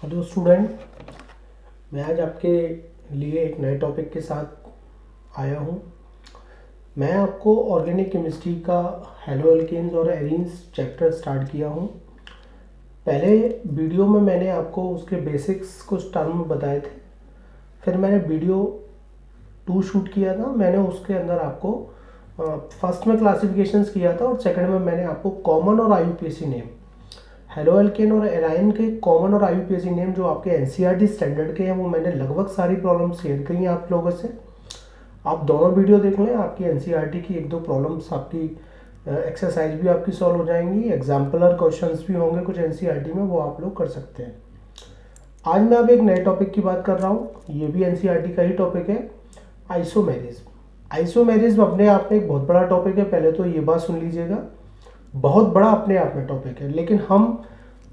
Hello student, मैं आज आपके लिए एक नए टॉपिक के साथ आया हूँ। मैं आपको ऑर्गेनिक केमिस्ट्री का हेलो एल्केन्स और एरीन्स चैप्टर स्टार्ट किया हूँ। पहले वीडियो में मैंने आपको उसके बेसिक्स कुछ टर्म बताए थे, फिर मैंने वीडियो 2 शूट किया था। मैंने उसके अंदर आपको फर्स्ट में क्लासिफिकेशंस किया था और सेकंड में मैंने आपको कॉमन और आईयूपीएसी नेम, हेलो एल्केन और एराइन के कॉमन और आईयूपीएसी नेम जो आपके एनसीईआरटी स्टैंडर्ड के हैं, वो मैंने लगभग सारी प्रॉब्लम शेयर करी हैं आप लोगों से। आप दोनों वीडियो देख लें, आपकी एनसीईआरटी की 1-2 प्रॉब्लम्स, आपकी एक्सरसाइज भी आपकी सॉल्व हो जाएंगी। एग्जाम्पलर क्वेश्चंस भी होंगे कुछ एनसीईआरटी में, वो आप लोग कर सकते हैं। आज मैं अब एक नए टॉपिक की बात कर रहा हूँ, ये भी एनसीईआरटी का ही टॉपिक है, आइसोमेरिज्म। आइसोमेरिज्म अपने आप में एक बहुत बड़ा टॉपिक है। पहले तो ये बात सुन लीजिएगा, बहुत बड़ा अपने आप में टॉपिक है, लेकिन हम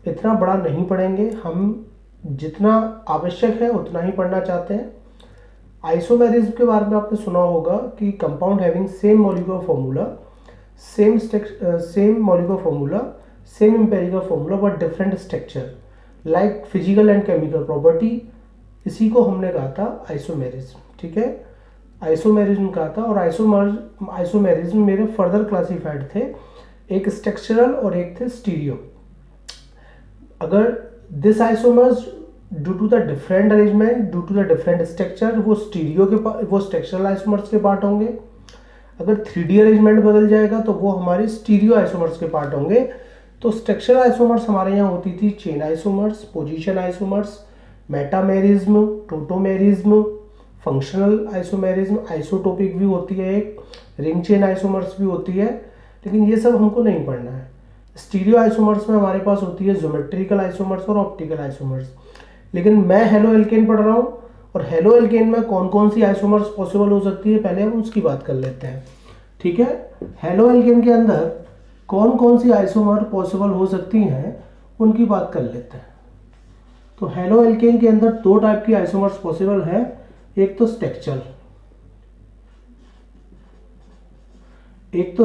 इतना बड़ा नहीं पढ़ेंगे। हम जितना आवश्यक है उतना ही पढ़ना चाहते हैं। आइसोमेरिज्म के बारे में आपने सुना होगा कि compound having same molecular formula, same molecular formula, same empirical formula but different structure like physical and chemical property, इसी को हमने कहा था आइसोमेरिज्म। ठीक है, आइसोमेरिज्म कहा था। और आइसोमेरिज्म मेरे फर्दर क्लासिफाइड थे, एक स्ट्रक्चरल और एक थे स्टीरियो। अगर this isomers due to the different arrangement, due to the different structure, वो स्टीरियो के वो स्ट्रक्चरल आइसोमर्स के पार्ट होंगे। अगर 3D अरेंजमेंट बदल जाएगा तो वो हमारे स्टीरियो आइसोमर्स के पार्ट होंगे। तो स्ट्रक्चरल आइसोमर्स हमारे यहाँ होती थी chain isomers, position isomers, metamerism, tautomerism, functional isomerism, isotopic भी होती है, एक रिंग चेन आइसोमर्स भी होती है, लेकिन ये सब हमको नहीं पढ़ना है। स्टीरियो आइसोमर्स में हमारे पास होती है ज्योमेट्रिकल आइसोमर्स और ऑप्टिकल आइसोमर्स। लेकिन मैं हेलो एल्केन पढ़ रहा हूँ, और हेलो एल्केन में कौन कौन सी आइसोमर्स पॉसिबल हो सकती है, पहले हम उसकी बात कर लेते हैं। ठीक है, हेलो एल्केन के अंदर कौन कौन सी आइसोमर पॉसिबल हो सकती हैं, उनकी बात कर लेते हैं। तो हेलो एल्केन के अंदर 2 टाइप की आइसोमर्स पॉसिबल है, एक तो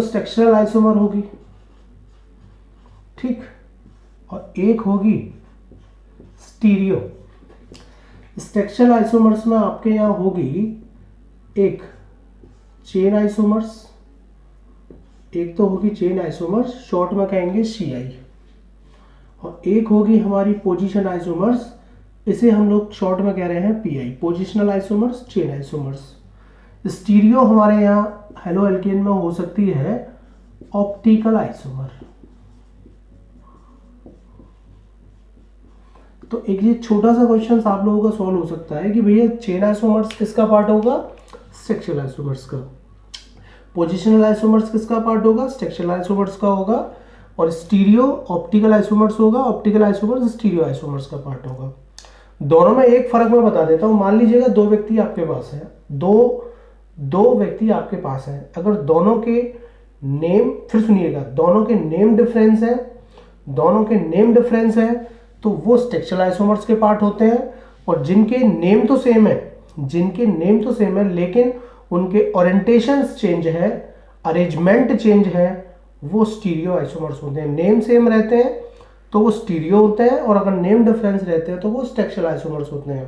स्ट्रक्चरल आइसोमर होगी, ठीक, और एक होगी स्टीरियो। स्ट्रक्चरल आइसोमर्स में आपके यहां होगी एक चेन आइसोमर्स, एक तो होगी चेन आइसोमर्स, शॉर्ट में कहेंगे CI, और एक होगी हमारी पोजीशन आइसोमर्स, इसे हम लोग शॉर्ट में कह रहे हैं PI, positional isomers, chain isomers. Stereo हमारे यहाँ हेलो एल्केन में हो सकती है ऑप्टिकल आइसोमर। तो एक ये छोटा सा क्वेश्चन आप लोगों का सॉल्व हो सकता है कि भैया चेन आइसोमर्स किसका पार्ट होगा, स्ट्रक्चरल आइसोमर्स का। पोजिशनल आइसोमर्स किसका पार्ट होगा, स्ट्रक्चरल आइसोमर्स का होगा। और स्टीरियो ऑप्टिकल आइसोमर्स होगा, ऑप्टिकल आइसोमर्स स्टीरियो आइसोमर्स का पार्ट होगा। दोनों में एक फर्क मैं बता देता हूं। मान लीजिएगा 2 व्यक्ति आपके पास है, दो व्यक्ति आपके पास है, अगर दोनों के नेम, फिर सुनिएगा, दोनों के नेम डिफरेंस है, तो वो स्ट्रक्चरल आइसोमर्स के पार्ट होते हैं। और जिनके नेम तो सेम है लेकिन उनके ओरिएंटेशंस चेंज है, अरेंजमेंट चेंज है, वो स्टीरियो आइसोमर्स होते हैं। नेम सेम रहते हैं तो वो स्टीरियो होते हैं, और अगर नेम डिफरेंस रहते हैं तो वो स्ट्रक्चरल आइसोमर्स होते हैं।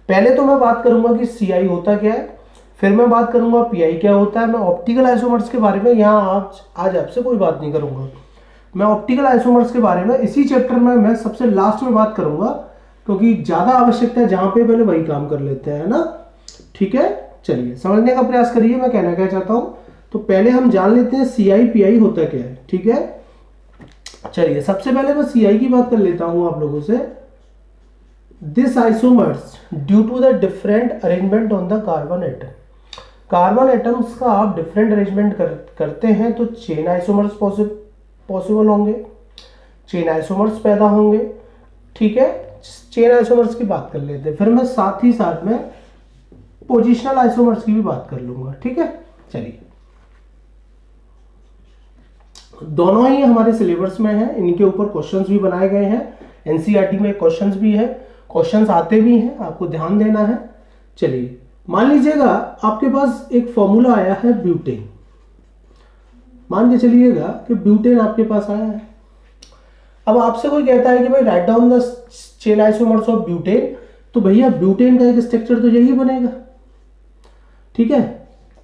पहले तो मैं बात करूंगा कि CI होता क्या है, फिर मैं बात करूंगा PI क्या होता है। मैं ऑप्टिकल आइसोमर्स के बारे में यहाँ आज आपसे कोई बात नहीं करूंगा। मैं ऑप्टिकल आइसोमर्स के बारे में इसी चैप्टर में मैं सबसे लास्ट में बात करूंगा, क्योंकि ज्यादा आवश्यकता है जहां पे, पहले वही काम कर लेते हैं ना। ठीक है, चलिए समझने का प्रयास करिए मैं कहना क्या चाहता हूं। तो पहले हम जान लेते हैं CI PI होता क्या है। ठीक है, चलिए सबसे पहले मैं CI की बात कर लेता हूं आप लोगों से। This isomers due to the different arrangement on the carbon atom, carbon atoms का आप डिफरेंट अरेंजमेंट करते हैं तो चेन आइसोमर्स पॉसिबल होंगे, चेन आइसोमर्स पैदा होंगे। ठीक है, चेन आइसोमर्स की बात कर लेते हैं, फिर मैं साथ ही साथ में पोजिशनल आइसोमर्स की भी बात कर लूंगा। ठीक है, चलिए दोनों ही हमारे सिलेबस में है, इनके ऊपर क्वेश्चंस भी बनाए गए हैं, एनसीईआरटी में क्वेश्चंस भी है, क्वेश्चंस आते भी हैं, आपको ध्यान देना है। चलिए मान लीजिएगा आपके पास एक फॉर्मूला आया है ब्यूटेन, मान के चलिएगा कि ब्यूटेन आपके पास आया है। अब आपसे कोई कहता है कि भाई write down the chain isomers of butane, तो भैया ब्यूटेन का एक स्ट्रक्चर तो यही बनेगा। ठीक है,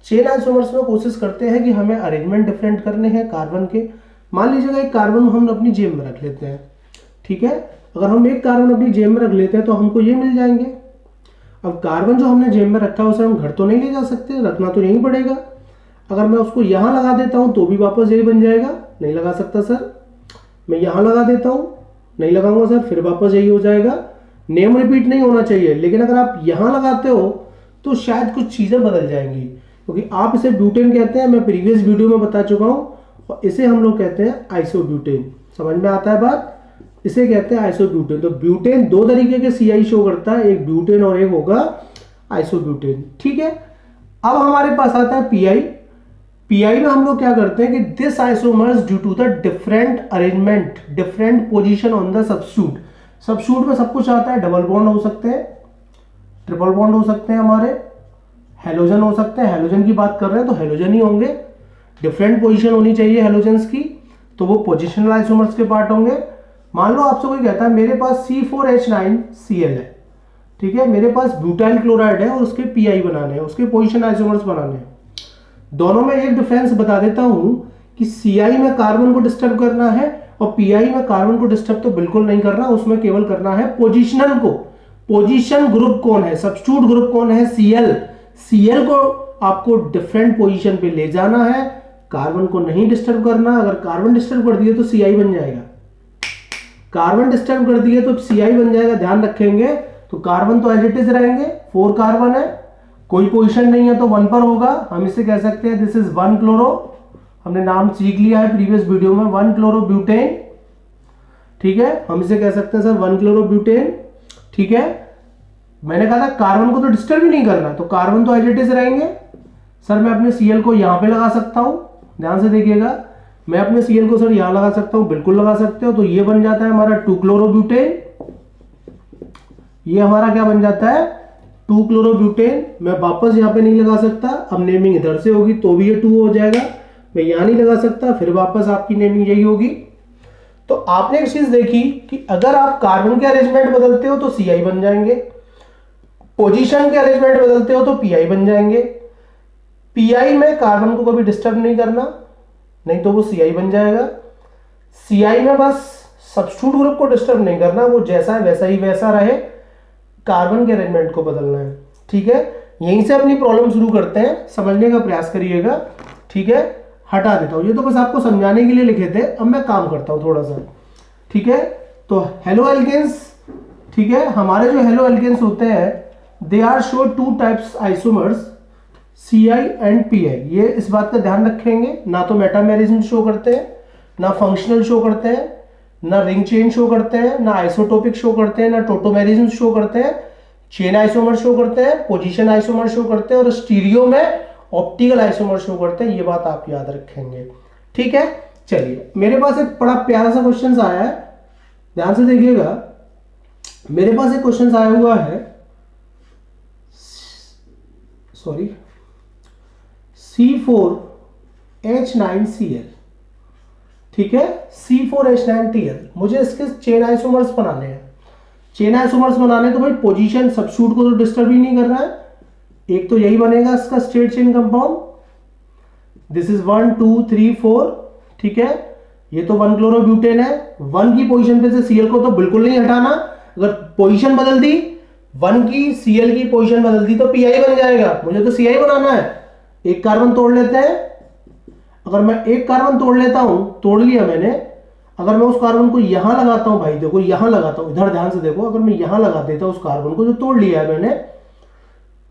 चेन आइसोमर्स में कोशिश करते हैं कि हमें अरेंजमेंट डिफरेंट करने हैं कार्बन के। मान लीजिएगा एक कार्बन हम अपनी जेब में रख लेते हैं। ठीक है, अगर हम एक कार्बन अपनी जेब में रख लेते हैं तो हमको ये मिल जाएंगे। अब कार्बन जो हमने जेब में रखा है उसे हम घर तो नहीं ले जा सकते, रखना तो यहीं पड़ेगा। अगर मैं उसको यहां लगा देता हूं तो भी वापस यही बन जाएगा, नहीं लगा सकता सर। मैं यहां लगा देता हूं, नहीं लगाऊंगा सर, फिर वापस यही हो जाएगा। नेम रिपीट नहीं होना चाहिए, लेकिन अगर आप यहां लगाते हो तो शायद कुछ चीजें बदल जाएंगी, क्योंकि आप इसे ब्यूटेन कहते हैं, मैं प्रीवियस वीडियो में बता चुका हूं, और इसे हम लोग कहते हैं आइसोब्यूटेन। समझ में आता है बात, इसे कहते हैं आइसोब्यूटेन। तो ब्यूटेन दो तरीके के सीआई शो करता है, एक ब्यूटेन और एक होगा आइसोब्यूटेन। ठीक है, अब हमारे पास आता है पीआई। पीआई में हम लोग क्या करते हैं कि this isomers due to the different arrangement, different position on the substitute. Substitute में सब कुछ आता है, डबल बॉन्ड हो सकते हैं, ट्रिपल बॉन्ड हो सकते हैं, हमारे हेलोजन हो सकते हैं। हेलोजन की बात कर रहे हैं तो हेलोजन ही होंगे, डिफरेंट पोजीशन होनी चाहिए हेलोजन्स की, तो वो पोजिशनल आइसोमर्स के पार्ट होंगे। मान लो आपसे कोई कहता है मेरे पास C4H9Cl है, ठीक है, मेरे पास ब्यूटाइल क्लोराइड है और उसके पीआई बनाने हैं, उसके पोजीशन आइसोमर्स बनाने हैं। दोनों में एक डिफरेंस बता देता हूं कि सीआई में कार्बन को डिस्टर्ब करना है और पीआई में कार्बन को डिस्टर्ब तो बिल्कुल नहीं करना, उसमें केवल करना है पोजीशनल को। पोजीशन ग्रुप कौन है, सब्स्टिट्यूट ग्रुप कौन है, सीएल। सीएल को आपको डिफरेंट पोजीशन पे ले जाना है, कार्बन को नहीं डिस्टर्ब करना। अगर कार्बन डिस्टर्ब कर दिए तो सीआई बन जाएगा, कार्बन डिस्टर्ब कर दिए तो सीआई बन जाएगा, ध्यान रखेंगे। तो कार्बन तो एज इट इज रहेंगे, 4 कार्बन है, कोई पोजीशन नहीं है तो 1 पर होगा। हम इसे कह सकते हैं दिस इज 1 क्लोरो, हमने नाम सीख लिया है प्रीवियस वीडियो में, 1 क्लोरो ब्यूटेन। ठीक है, हम इसे कह सकते हैं सर 1 क्लोरो ब्यूटेन। ठीक है, मैंने कहा था कार्बन को तो डिस्टर्ब ही नहीं करना, तो कार्बन तो एज इट इज रहेंगे। सर मैं अपने सीएल को यहां पे लगा सकता हूं, ध्यान से देखिएगा, मैं अपने सीएल को सर यहां लगा सकता हूं, बिल्कुल लगा सकते हो। तो ये बन जाता है हमारा 2 क्लोरो ब्यूटेन, ये हमारा क्या बन जाता है 2 क्लोरो ब्यूटेन। मैं वापस यहां पे नहीं लगा सकता, अब नेमिंग इधर से होगी तो भी ये 2 हो जाएगा, मैं यहां नहीं लगा सकता, फिर वापस आपकी नेमिंग यही होगी। तो आपने एक चीज देखी कि अगर आप कार्बन के अरेंजमेंट बदलते हो तो सीआई बन जाएंगे, पोजीशन के अरेंजमेंट बदलते हो तो पीआई बन जाएंगे। पीआई में कार्बन को कभी डिस्टर्ब नहीं करना, नहीं तो वो सीआई बन जाएगा। सीआई में बस सब्स्टिट्यूट ग्रुप को डिस्टर्ब नहीं करना, वो जैसा है वैसा ही वैसा रहे, कार्बन के अरेंजमेंट को बदलना है। ठीक है, यहीं से अपनी प्रॉब्लम शुरू करते हैं, समझने का प्रयास करिएगा। ठीक है, हटा देता हूं, ये तो बस आपको समझाने के लिए लिखे थे, अब मैं काम करता हूं थोड़ा सा। ठीक है, तो हेलो एल्केन्स, ठीक है, हमारे जो हेलो एल्केन्स होते हैं they are show 2 types isomers, CI and PI। ये इस बात का ध्यान रखेंगे, ना तो मेटामेरिज्म शो करते हैं, ना फंक्शनल शो करते हैं, ना रिंग चेन शो करते हैं, ना आइसोटोपिक शो करते हैं, ना टोटोमेरिज्म शो करते हैं। चेन आइसोमर शो करते हैं, पोजीशन आइसोमर शो करते हैं, और स्टीरियो में ऑप्टिकल आइसोमर शो करते हैं। ये बात आप याद रखेंगे। ठीक है, चलिए मेरे पास एक बड़ा प्यारा सा क्वेश्चन आया है, ध्यान से देखिएगा। मेरे पास एक क्वेश्चन आया हुआ है, सॉरी, C4H9Cl, ठीक है, C4H9Cl, मुझे इसके चेन आइसोमर्स बनाने हैं। चेन आइसोमर्स बनाने तो भाई पोजीशन सब्स्टिट्यूट को तो डिस्टर्ब ही नहीं करना है, एक तो यही बनेगा इसका straight chain compound, this is 1 2 3 4। ठीक है, ये तो 1 क्लोरो ब्यूटेन है, 1 की पोजीशन पे से Cl को तो बिल्कुल नहीं हटाना, अगर पोजीशन बदल दी 1 की Cl की पोजीशन बदल दी तो PI बन जाएगा, मुझे तो CI बनाना है। एक कार्बन तोड़ लेते हैं, अगर मैं एक कार्बन तोड़ लेता हूं, तोड़ लिया मैंने, अगर मैं उस कार्बन को यहां लगाता हूं, भाई देखो यहां लगाता हूं, इधर ध्यान से देखो, अगर मैं यहां लगा देता हूं उस कार्बन को जो तोड़ लिया है मैंने,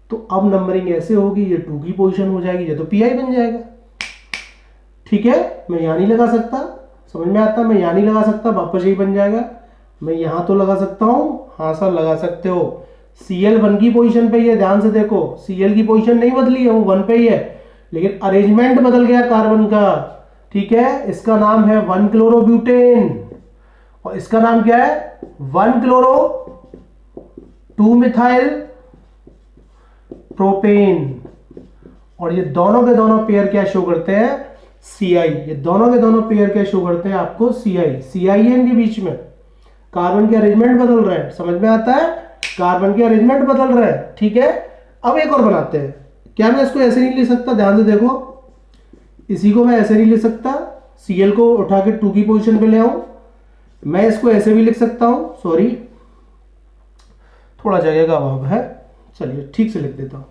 तो अब नंबरिंग ऐसे होगी, ये 2 की पोजीशन हो जाएगी, ये तो PI बन जाएगा। ठीक है, मैं यहां नहीं लगा सकता, समझ में आता है, मैं यहां नहीं लगा सकता, वापस यही बन जाएगा। मैं यहां तो लगा सकता हूं, हाँ सर लगा सकते हो। Cl 1 की पोजीशन पे ही है, ध्यान से देखो, Cl की पोजीशन नहीं बदली है, वो 1 पे ही है, लेकिन अरेंजमेंट बदल गया कार्बन का। ठीक है, इसका नाम है 1 क्लोरोब्यूटेन और इसका नाम क्या है 1 क्लोरो 2 मिथाइल प्रोपेन। और ये दोनों के दोनों पेयर क्या शो करते हैं, Ci। ये दोनों के दोनों पेयर क्या शो करते हैं आपको, Ci। CIN के बीच में कार्बन के अरेंजमेंट बदल रहे हैं, समझ में आता है, कार्बन के अरेंजमेंट बदल रहे हैं। ठीक है, अब एक और बनाते हैं। क्या मैं इसको ऐसे नहीं लिख सकता, ध्यान से देखो, इसी को मैं ऐसे नहीं लिख सकता, Cl को उठा के 2 की पोजीशन पे ले आऊं, मैं इसको ऐसे भी लिख सकता हूं, सॉरी थोड़ा जगह का अभाव है, चलिए ठीक से लिख देता हूं।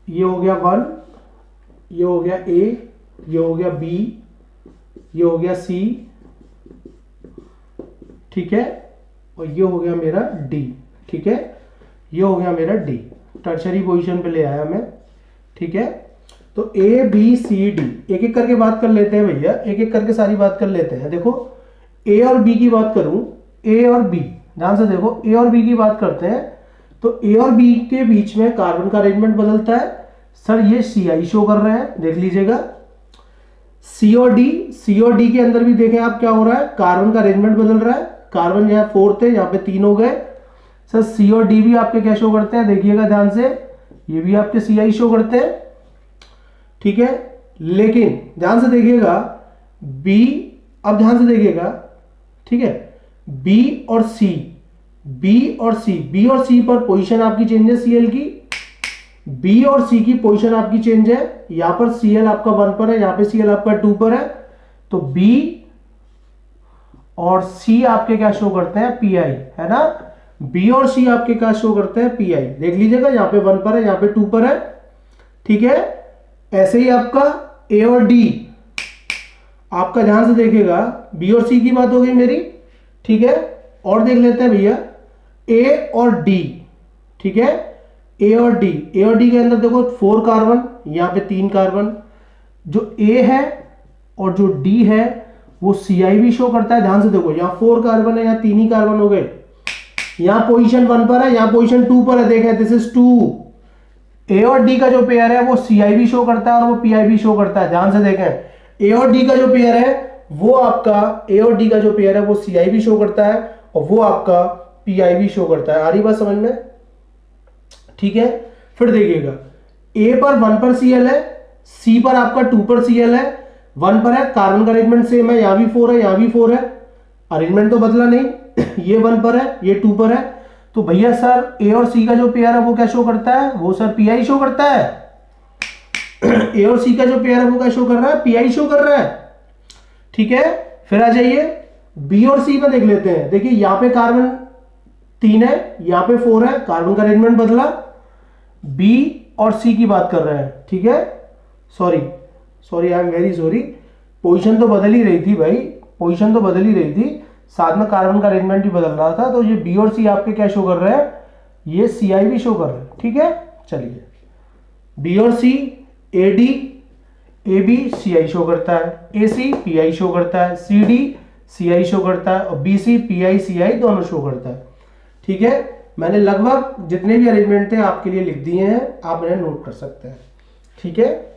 ये हो गया 1, ये हो गया A, ये हो गया B, ये हो गया C, ठीक है, और ये हो गया मेरा D। ठीक है, ये हो गया मेरा D, टर्शरी पोजीशन पे ले आया मैं। ठीक है, तो A B C D एक एक करके बात कर लेते हैं भैया, एक एक करके सारी बात कर लेते हैं। देखो A और B की बात करूं, A और B, ध्यान से देखो, A और B की बात करते हैं तो A और B के बीच में कार्बन का अरेंजमेंट बदलता है। सर ये Ci शो कर रहे हैं, देख लीजिएगा। C और D के अंदर भी देखें आप क्या हो रहा है, कार्बन का अरेंजमेंट बदल रहा है, कार्बन यहाँ 4 थे, यहाँ पे 3 हो गए। सर C और D भी आपके क्या शो करते हैं, देखिएगा ध्यान से, ये भी आपके Ci शो करते हैं। ठीक है, लेकिन ध्यान से देखिएगा B, अब ध्यान से देखिएगा, ठीक है, B और C पर पोजीशन आपकी चेंज है Cl की, B और C की पोजीशन आपकी चेंज है, यहां पर Cl आपका 1 पर है, यहां पे Cl आपका 2 पर है, तो B और C आपके क्या शो करते हैं, Pi, है ना। B और C आपके क्या शो करते हैं, Pi, देख लीजिएगा, यहां पे 1 पर है, यहां पे 2 पर है। ठीक है, ऐसे ही आपका A और D, आपका ध्यान से देखिएगा, B और C की बात हो गई मेरी। ठीक है, और देख लेते हैं भैया A और D। ठीक है, A और D के अंदर देखो 4 कार्बन, यहां पे 3 कार्बन, जो A है और जो D है वो Ci भी शो करता है। ध्यान से देखो, यहां 4 कार्बन है, यहां 3 ही कार्बन हो गए, यहां पोजीशन 1 पर है, यहां पोजीशन 2 पर है, देखें दिस इज 2। A और D का जो पेयर है वो Ci भी शो करता है और वो Pi भी शो करता है। ध्यान से देखें, A और D का जो पेयर है वो आपका, A और D का जो पेयर है वो Ci भी शो करता है और वो आपका Pi भी शो करता है। आ रही बात समझ में? ठीक है, फिर देखिएगा, A पर 1 पर Cl है, C पर आपका 2 पर Cl है, 1 पर है, कार्बन का अरेंजमेंट सेम है, यहां भी 4 है, यहां भी 4 है, अरेंजमेंट तो बदला नहीं। ये 1 पर है, ये 2 पर है, तो भैया सर A और C का जो पेयर है वो क्या शो करता है, वो सर Pi शो करता है। A और C का जो पेयर है वो क्या शो कर रहा है, Pi शो कर रहा है। ठीक है, फिर आ जाइए B और C में देख लेते हैं। देखिए यहां पे कार्बन 3 है, यहां पे 4 है, कार्बन का अरेंजमेंट बदला। B और C की बात कर रहे हैं, ठीक है, sorry I am very sorry, position तो बदल ही रही थी भाई, पोजीशन तो बदल ही रही थी, साथ में कार्बन का अरेंजमेंट भी बदल रहा था। तो ये B और C आपके क्या शो कर रहे हैं, ये Ci भी शो कर रहे हैं। ठीक है, चलिए B और C, AD AB Ci show करता है, AC Pi शो करता है, CD Ci शो करता है और BC Pi Ci दोनों शो करता है। ठीक है, मैंने लगभग जितने भी अरेंजमेंट थे आपके लिए लिख दिए हैं, आप इन्हें नोट कर सकते हैं। ठीक है,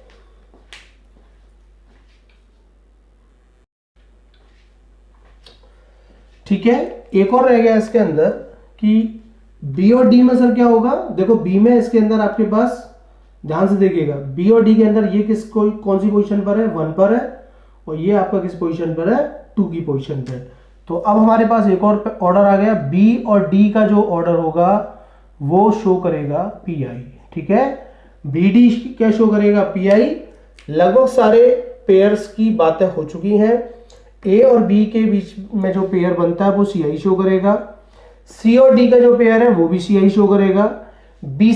ठीक है, एक और रह गया इसके अंदर कि B और D में सर क्या होगा। देखो B में इसके अंदर आपके पास, ध्यान से देखिएगा, B और D के अंदर ये कौन सी पोजीशन पर है, 1 पर है, और ये आपका किस पोजीशन पर है, 2 की पोजीशन पर। तो अब हमारे पास एक और ऑर्डर आ गया, B और D का जो ऑर्डर होगा वो शो करेगा Pi। ठीक है, BD क्या शो करेगा, Pi। लगभग सारे पेयर्स की बातें हो चुकी हैं। A और B के बीच में जो पेयर बनता है वो Ci शो करेगा, C और D का जो पेयर है वो भी Ci शो करेगा, B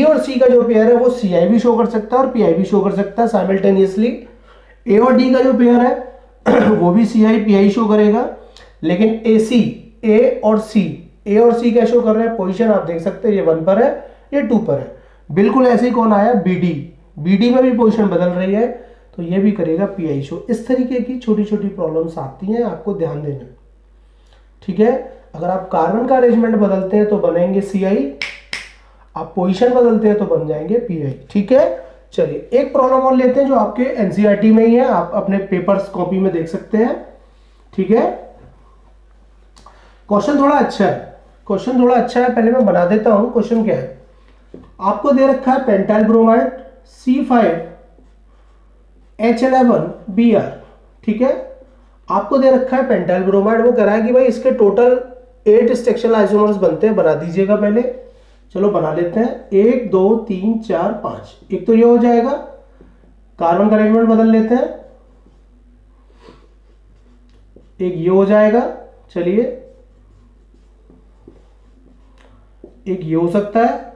और C का जो पेयर है वो Ci भी शो कर सकता है और Pi भी शो कर सकता है साइमल्टेनियसली। A और D का जो पेयर है वो भी Ci Pi शो करेगा, लेकिन A और C क्या शो कर रहे हैं, पोजीशन आप देख सकते हैं, ये 1 पर है, ये 2 पर है। बिल्कुल ऐसे ही कौन आया, BD में भी पोजीशन बदल रही है, तो ये भी करेगा पीआई शो। इस तरीके की छोटी छोटी प्रॉब्लम्स आती हैं, आपको ध्यान देना। ठीक है, अगर आप कार्बन का अरेंजमेंट बदलते हैं तो बनेंगे सीआई, आप पोजीशन बदलते हैं तो बन जाएंगे पीआई। ठीक है, चलिए एक प्रॉब्लम और लेते हैं जो आपके एनसीईआरटी में ही है, आप अपने पेपर्स कॉपी में देख सकते हैं। ठीक है, क्वेश्चन थोड़ा अच्छा है, पहले मैं बना देता हूं। क्वेश्चन क्या है, आपको दे रखा है पेंटाइल ब्रोमाइड C5H11Br। ठीक है, आपको दे रखा है पेंटाइल ब्रोमाइड, वो कह रहा है कि भाई इसके टोटल 8 स्ट्रक्चरल आइसोमर्स बनते हैं, बना दीजिएगा पहले। चलो बना लेते हैं, 1 2 3 4 5। एक तो ये हो जाएगा, कार्बन का अरेंजमेंट बदल लेते हैं, एक ये हो जाएगा। चलिए एक ये हो सकता है,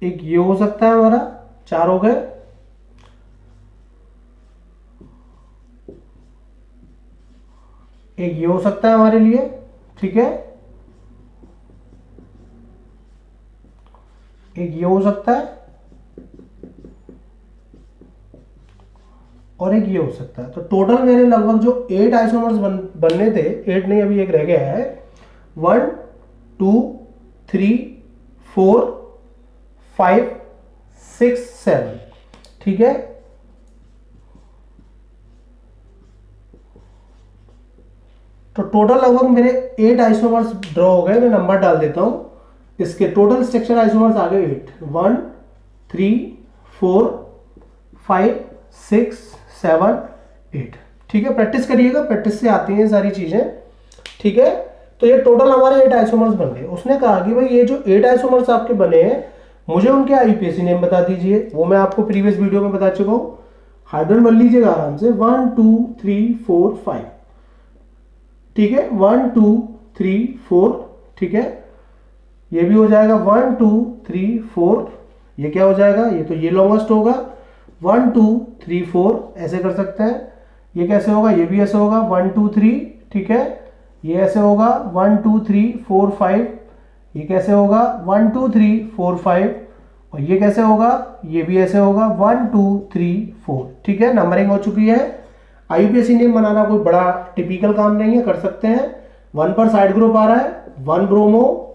एक ये हो सकता है, हमारा 4 हो गए। एक ये हो सकता है हमारे लिए। ठीक है, एक ये हो सकता है और एक ये हो सकता है। तो टोटल मेरे लगभग जो 8 आइसोमर्स बनने थे, 8 नहीं अभी एक रह गया है, 1 2 3 4 5 6 7। ठीक है, तो टोटल लगभग मेरे 8 आइसोमर्स ड्रॉ हो गए। मैं नंबर डाल देता हूं, इसके टोटल स्ट्रक्चर आइसोमर्स आ गए 8, 1 3 4 5 6 7 8। ठीक है, प्रैक्टिस करिएगा, प्रैक्टिस से आती हैं सारी चीजें। ठीक है, तो ये टोटल हमारे 8 आइसोमर्स बन गए। उसने कहा कि भाई ये जो 8 आइसोमर्स आपके बने हैं, मुझे उनके आईयूपीएसी नेम बता दीजिए। वो मैं आपको प्रीवियस वीडियो में बता चुका हूं, हाइड्रोजन बन लीजिएगा आराम से, 1 2 3 4 5। ठीक है, 1 2 3 4। ठीक है, ये भी हो जाएगा 1 2 3 4। ये क्या हो जाएगा, ये तो ये लॉन्गेस्ट होगा, 1 2 3 4 ऐसे कर सकते हैं। ये कैसे होगा, ये भी ऐसे होगा 1 2 3। ठीक है, ये ऐसे होगा 1 2 3 4 5। ये कैसे होगा 1 2 3 4 5। और ये कैसे होगा, ये भी ऐसे होगा 1 2 3 4। ठीक है, नंबरिंग हो चुकी है। आईयूपीएसी नेम बनाना कोई बड़ा टिपिकल काम नहीं है, कर सकते हैं। 1 पर साइड ग्रुप आ रहा है, 1 ब्रोमो,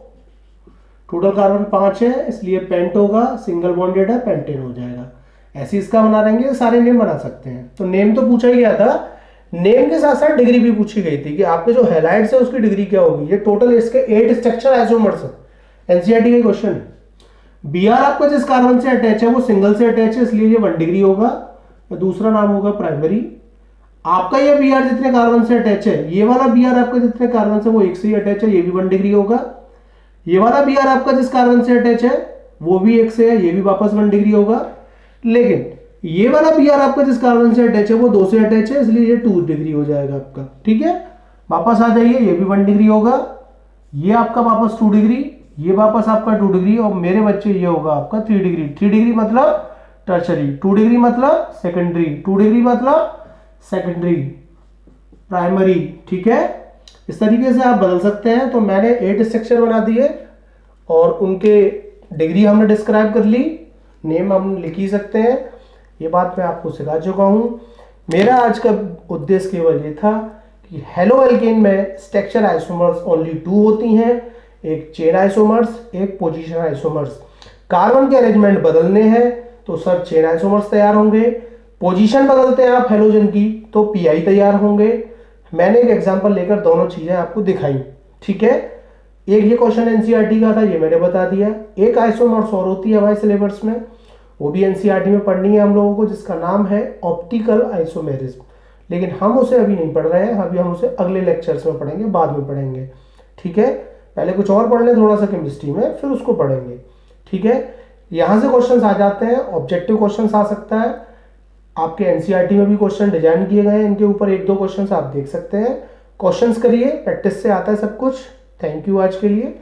टोटल कार्बन 5 है, इसलिए पेंट होगा, सिंगल बॉन्डेड है, पेंटेन हो जाएगा। ऐसे इसका बना देंगे, सारे नेम बना सकते हैं। तो नेम तो पूछा ही गया था, नेम के साथ साथ डिग्री भी पूछी गई थी कि आपके जो हैलाइड्स है उसकी डिग्री क्या होगी। ये टोटल इसके 8 स्ट्रक्चर आइसोमर्स है, एनसीईआरटी का क्वेश्चन है। बीआर आपका जिस कार्बन से अटैच है वो सिंगल से अटैच है, इसलिए ये 1 डिग्री होगा। दूसरा नाम होगा प्राइमरी। आपका ये बीआर जितने कार्बन से अटैच है, ये वाला बीआर आपका जितने कार्बन से वो एक से ही अटैच है, ये भी 1 डिग्री होगा। ये वाला बीआर आपका जिस कार्बन से अटैच है वो भी एक से है, ये भी वापस 1 डिग्री होगा। लेकिन ये वाला बीआर आपका जिस कार्बन से अटैच है वो 2 से अटैच है, इसलिए ये 2 डिग्री हो जाएगा आपका। ठीक है, वापस आ जाइए, ये भी 1 डिग्री होगा, ये आपका वापस 2 डिग्री, ये वापस आपका 2 डिग्री, और मेरे बच्चे ये होगा आपका 3 डिग्री। 3 डिग्री मतलब टर्शरी, 2 डिग्री मतलब सेकेंडरी, 2 डिग्री मतलब सेकेंडरी, प्राइमरी। ठीक है, इस तरीके से आप बदल सकते हैं। तो मैंने 8 स्ट्रक्चर बना दिए और उनके डिग्री हमने डिस्क्राइब कर ली, नेम हम लिख ही सकते हैं। ये बात मैं आपको सिखा चुका हूं। मेरा आज का उद्देश्य केवल ये था कि हेलो एल्केन में स्ट्रक्चर आइसोमर्स ओनली 2 होती हैं, एक चेन आइसोमर्स, एक पोजीशन आइसोमर्स। कार्बन के अरेंजमेंट बदलने हैं तो सर चेन आइसोमर्स तैयार होंगे, पोजीशन बदलते हैं आप हेलोजन की तो पीआई तैयार होंगे। मैंने एक एग्जांपल लेकर दोनों चीजें आपको दिखाई। ठीक है, एक ये क्वेश्चन एनसीईआरटी का था, ये मैंने बता दिया। एक आइसोमर्स और होती है हमारे सिलेबस में, वो भी एनसीईआरटी में पढ़नी है हम लोगों को, जिसका नाम है ऑप्टिकल आइसोमेरिज्म। लेकिन हम उसे अभी नहीं पढ़ रहे हैं, अभी हम उसे अगले लेक्चर्स में पढ़ेंगे, बाद में पढ़ेंगे। ठीक है, पहले कुछ और पढ़ लें थोड़ा सा केमिस्ट्री में, फिर उसको पढ़ेंगे। ठीक है, यहां से क्वेश्चंस आ जाते हैं, ऑब्जेक्टिव क्वेश्चंस आ सकता है। आपके एनसीईआरटी में भी क्वेश्चन डिजाइन किए गए हैं, इनके ऊपर 1-2 क्वेश्चंस आप देख सकते हैं। क्वेश्चंस करिए, प्रैक्टिस से आता है सब कुछ। थैंक यू आज के लिए।